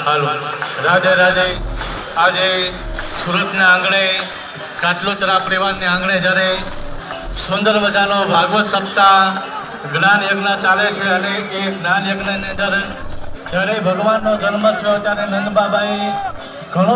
હાલો રાધે રાધે। આજે સુરતના આંગણે કાટલોતરા પરિવારના આંગણે જ્યારે સુંદર મજાનો ભાગવત સપ્તાહ જ્ઞાન યજ્ઞ ચાલે છે અને એ જ્ઞાન યજ્ઞની અંદર જ્યારે ભગવાનનો જન્મ થયો ત્યારે નંદ બાબાએ ઘણો